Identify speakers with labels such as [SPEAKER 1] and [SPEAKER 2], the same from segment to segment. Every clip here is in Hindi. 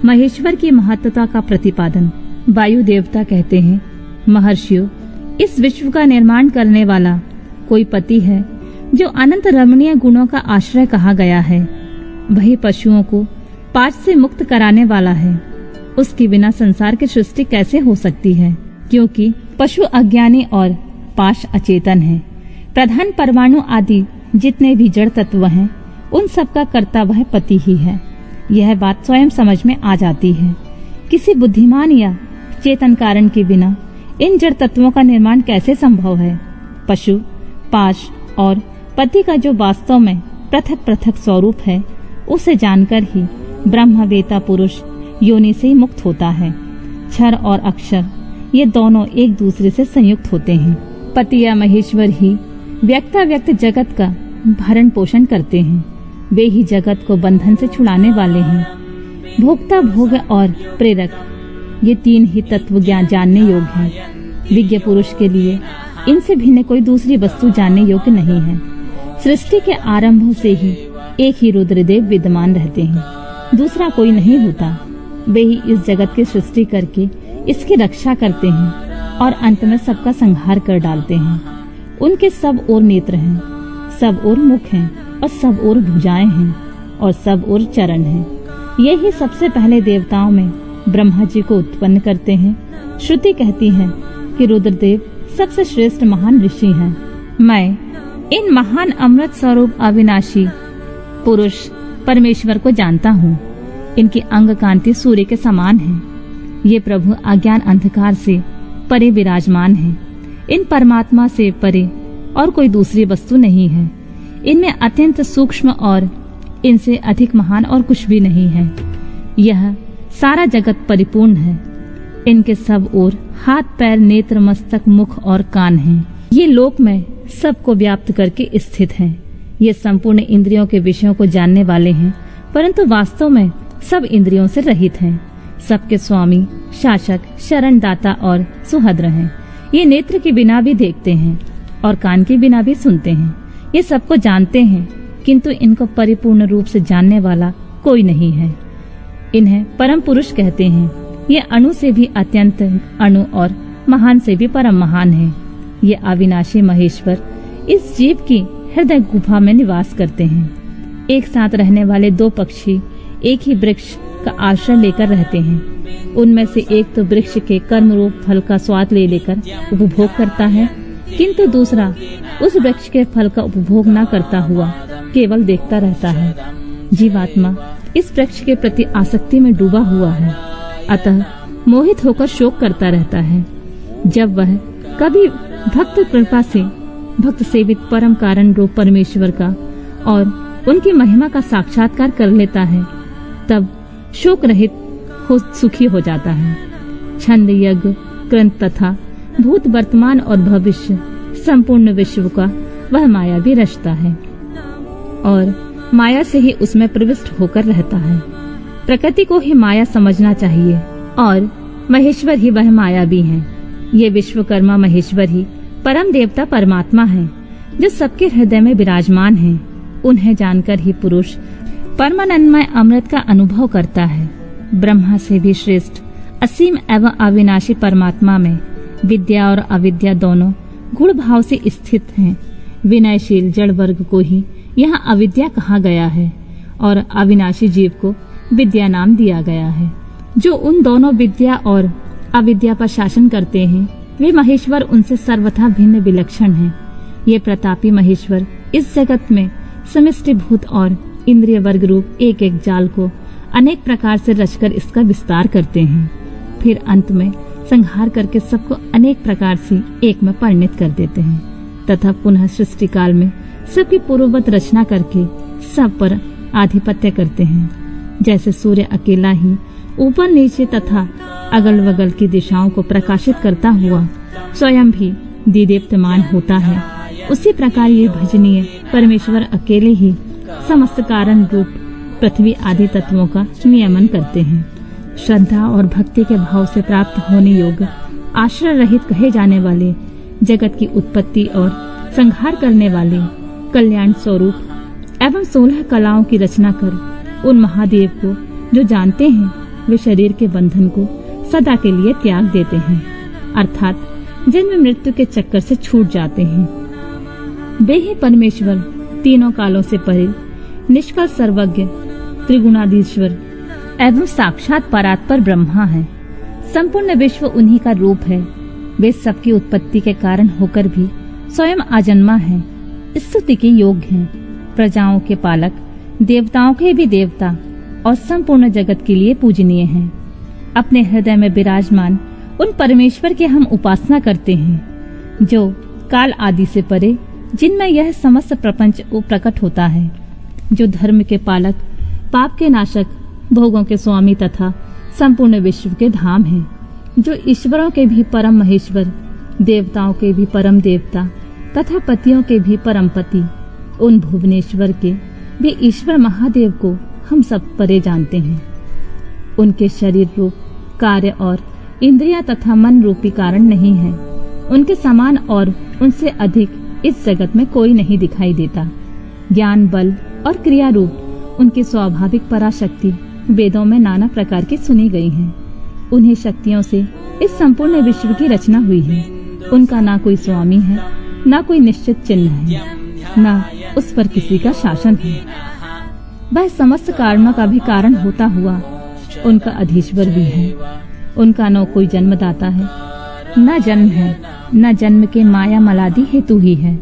[SPEAKER 1] महेश्वर की महत्ता का प्रतिपादन। वायु देवता कहते हैं, महर्षियों, इस विश्व का निर्माण करने वाला कोई पति है जो अनंत रमणीय गुणों का आश्रय कहा गया है। वही पशुओं को पाश से मुक्त कराने वाला है। उसके बिना संसार की सृष्टि कैसे हो सकती है, क्योंकि पशु अज्ञानी और पाश अचेतन है। प्रधान परमाणु आदि जितने भी जड़ तत्व हैं, उन सब का कर्ता वह पति ही है। यह बात स्वयं समझ में आ जाती है। किसी बुद्धिमान या चेतन कारण के बिना इन जड़ तत्वों का निर्माण कैसे संभव है। पशु, पाश और पति का जो वास्तव में पृथक पृथक स्वरूप है, उसे जानकर ही ब्रह्मवेता पुरुष योनि से मुक्त होता है। क्षर और अक्षर ये दोनों एक दूसरे से संयुक्त होते हैं। पति या महेश्वर ही व्यक्ताव्यक्त जगत का भरण पोषण करते हैं। वे ही जगत को बंधन से छुड़ाने वाले हैं। भोक्ता, भोग और प्रेरक, ये तीन ही तत्व ज्ञान जानने योग्य हैं। विज्ञ पुरुष के लिए इनसे भिन्न कोई दूसरी वस्तु जानने योग्य नहीं है। सृष्टि के आरंभ से ही एक ही रुद्रदेव विद्यमान रहते हैं, दूसरा कोई नहीं होता। वे ही इस जगत की सृष्टि करके इसकी रक्षा करते हैं और अंत में सबका संहार कर डालते हैं। उनके सब ओर नेत्र हैं, सब ओर मुख हैं और सब ओर भुजाएं हैं और सब ओर चरण हैं। ये ही सबसे पहले देवताओं में ब्रह्मा जी को उत्पन्न करते हैं। श्रुति कहती है कि रुद्रदेव सबसे श्रेष्ठ महान ऋषि हैं। मैं इन महान अमृत स्वरूप अविनाशी पुरुष परमेश्वर को जानता हूँ। इनकी अंग कांति सूर्य के समान है। ये प्रभु अज्ञान अंधकार से परे विराजमान है। इन परमात्मा से परे और कोई दूसरी वस्तु नहीं है। इनमें अत्यंत सूक्ष्म और इनसे अधिक महान और कुछ भी नहीं है। यह सारा जगत परिपूर्ण है। इनके सब ओर हाथ, पैर, नेत्र, मस्तक, मुख और कान हैं। ये लोक में सबको व्याप्त करके स्थित हैं। ये संपूर्ण इंद्रियों के विषयों को जानने वाले हैं, परंतु वास्तव में सब इंद्रियों से रहित हैं। सबके स्वामी, शासक, शरणदाता और सुहद्र हैं। ये नेत्र के बिना भी देखते हैं और कान के बिना भी सुनते हैं। ये सबको जानते हैं, किंतु इनको परिपूर्ण रूप से जानने वाला कोई नहीं है। इन्हें परम पुरुष कहते हैं। ये अणु से भी अत्यंत अणु और महान से भी परम महान है। ये अविनाशी महेश्वर इस जीव की हृदय गुफा में निवास करते हैं। एक साथ रहने वाले दो पक्षी एक ही वृक्ष का आश्रय लेकर रहते हैं। उनमें से एक तो वृक्ष के कर्म रूप फल का स्वाद ले लेकर उपभोग करता है, किंतु दूसरा उस वृक्ष के फल का उपभोग न करता हुआ केवल देखता रहता है। जीवात्मा इस वृक्ष के प्रति आसक्ति में डूबा हुआ है, अतः मोहित होकर शोक करता रहता है। जब वह कभी भक्त कृपा से भक्त सेवित परम कारण रूप परमेश्वर का और उनकी महिमा का साक्षात्कार कर लेता है, तब शोक रहित हो सुखी हो जाता है। छंद, यज्ञ, क्रंथ तथा भूत, वर्तमान और भविष्य संपूर्ण विश्व का वह माया भी रचता है और माया से ही उसमें प्रविष्ट होकर रहता है। प्रकृति को ही माया समझना चाहिए और महेश्वर ही वह माया भी है। ये विश्वकर्मा महेश्वर ही परम देवता परमात्मा है, जो सबके हृदय में विराजमान है। उन्हें जानकर ही पुरुष परमानंदमय अमृत का अनुभव करता है। ब्रह्मा से भी श्रेष्ठ असीम एवं अविनाशी परमात्मा में विद्या और अविद्या दोनों गुण भाव से स्थित हैं। विनयशील जड़ वर्ग को ही यहाँ अविद्या कहा गया है और अविनाशी जीव को विद्या नाम दिया गया है। जो उन दोनों विद्या और अविद्या पर शासन करते हैं, वे महेश्वर उनसे सर्वथा भिन्न विलक्षण हैं। ये प्रतापी महेश्वर इस जगत में समष्टि भूत और इंद्रिय वर्ग रूप एक एक जाल को अनेक प्रकार से रचकर इसका विस्तार करते हैं। फिर अंत में संहार करके सबको अनेक प्रकार से एक में परिणित कर देते हैं तथा पुनः सृष्टि काल में सबकी पूर्ववत रचना करके सब पर आधिपत्य करते हैं। जैसे सूर्य अकेला ही ऊपर नीचे तथा अगल बगल की दिशाओं को प्रकाशित करता हुआ स्वयं भी दीदीप्तमान होता है, उसी प्रकार ये भजनीय परमेश्वर अकेले ही समस्त कारण रूप पृथ्वी आदि तत्वों का नियमन करते हैं। श्रद्धा और भक्ति के भाव से प्राप्त होने योग्य आश्रय रहित कहे जाने वाले जगत की उत्पत्ति और संहार करने वाले कल्याण स्वरूप एवं 16 कलाओं की रचना कर उन महादेव को जो जानते हैं, वे शरीर के बंधन को सदा के लिए त्याग देते हैं, अर्थात जन्म मृत्यु के चक्कर से छूट जाते हैं। वे ही परमेश्वर तीनों कालों से परे, निष्कल सर्वज्ञ, त्रिगुणाधीश्वर एवं साक्षात परात्पर ब्रह्मा है। संपूर्ण विश्व उन्हीं का रूप है। वे सबकी उत्पत्ति के कारण होकर भी स्वयं अजन्मा है, स्तुति के योग्य हैं, प्रजाओं के पालक, देवताओं के भी देवता और संपूर्ण जगत के लिए पूजनीय हैं। अपने हृदय में विराजमान उन परमेश्वर की हम उपासना करते हैं, जो काल आदि से परे, जिनमें यह समस्त प्रपंच प्रकट होता है, जो धर्म के पालक, पाप के नाशक, भोगों के स्वामी तथा संपूर्ण विश्व के धाम हैं, जो ईश्वरों के भी परम महेश्वर, देवताओं के भी परम देवता तथा पतियों के भी परम पति, उन भुवनेश्वर के भी ईश्वर महादेव को हम सब परे जानते हैं। उनके शरीर रूप, कार्य और इंद्रियां तथा मन रूपी कारण नहीं है। उनके समान और उनसे अधिक इस जगत में कोई नहीं दिखाई देता। ज्ञान, बल और क्रिया रूप उनकी स्वाभाविक पराशक्ति वेदों में नाना प्रकार की सुनी गई है। उन्हीं शक्तियों से इस संपूर्ण विश्व की रचना हुई है। उनका ना कोई स्वामी है, ना कोई निश्चित चिन्ह है, ना उस पर किसी का शासन है। वह समस्त कारणों का भी कारण होता हुआ उनका अधीश्वर भी है। उनका न कोई जन्मदाता है, न जन्म है, न जन्म के माया मलादि हेतु ही है।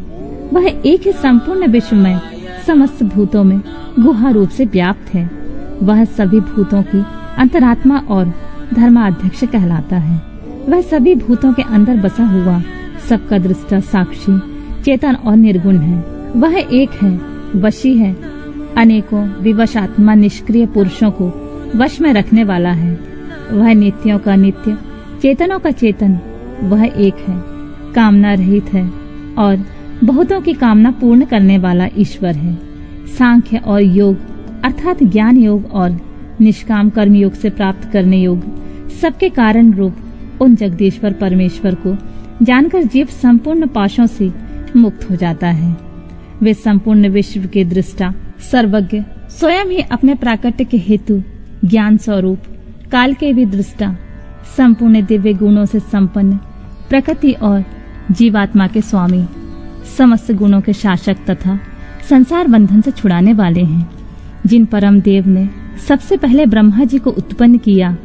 [SPEAKER 1] वह एक ही संपूर्ण विश्व में समस्त भूतों में गुहा रूप से व्याप्त है। वह सभी भूतों की अंतरात्मा और धर्माध्यक्ष कहलाता है। वह सभी भूतों के अंदर बसा हुआ सबका दृष्टा, साक्षी, चेतन और निर्गुण है। वह एक है, वशी है, अनेकों विवश आत्मा निष्क्रिय पुरुषों को वश में रखने वाला है। वह नित्यों का नित्य, चेतनों का चेतन, वह एक है, कामना रहित है और बहुतों की कामना पूर्ण करने वाला ईश्वर है। सांख्य और योग अर्थात ज्ञान योग और निष्काम कर्म योग से प्राप्त करने योग सबके कारण रूप उन जगदीश्वर परमेश्वर को जानकर जीव संपूर्ण पाशों से मुक्त हो जाता है। वे संपूर्ण विश्व के दृष्टा, सर्वज्ञ, स्वयं ही अपने प्राकट्य के हेतु ज्ञान स्वरूप, काल के भी दृष्टा, संपूर्ण दिव्य गुणों से संपन्न, प्रकृति और जीवात्मा के स्वामी, समस्त गुणों के शासक तथा संसार बंधन से छुड़ाने वाले हैं। जिन परम देव ने सबसे पहले ब्रह्मा जी को उत्पन्न किया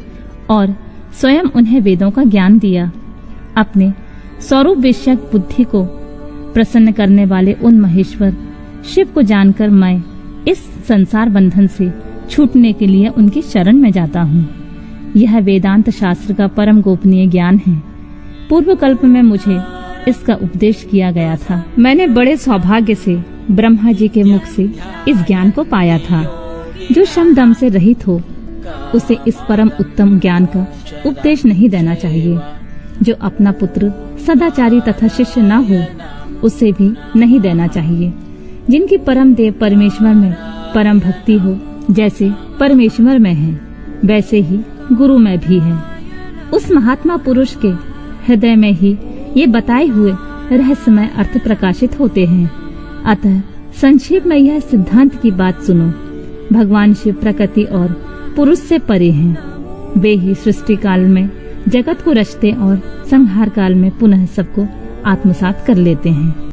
[SPEAKER 1] और स्वयं उन्हें वेदों का ज्ञान दिया। अपने स्वरूप विषयक बुद्धि को प्रसन्न करने वाले उन महेश्वर शिव को जानकर मैं इस संसार बंधन से छूटने के लिए उनकी शरण में जाता हूँ। यह वेदांत शास्त्र का परम गोपनीय ज्ञान है। पूर्व कल्प में मुझे इसका उपदेश किया गया था। मैंने बड़े सौभाग्य से ब्रह्मा जी के मुख से इस ज्ञान को पाया था। जो शम दम से रहित हो उसे इस परम उत्तम ज्ञान का उपदेश नहीं देना चाहिए। जो अपना पुत्र सदाचारी तथा शिष्य न हो उसे भी नहीं देना चाहिए। जिनकी परम देव परमेश्वर में परम भक्ति हो, जैसे परमेश्वर में है वैसे ही गुरु में भी है। उस महात्मा पुरुष के हृदय में ही ये बताए हुए रहस्यमय अर्थ प्रकाशित होते हैं। अतः संक्षेप में यह सिद्धांत की बात सुनो। भगवान शिव प्रकृति और पुरुष से परे हैं। वे ही सृष्टि काल में जगत को रचते और संहार काल में पुनः सबको आत्मसात कर लेते हैं।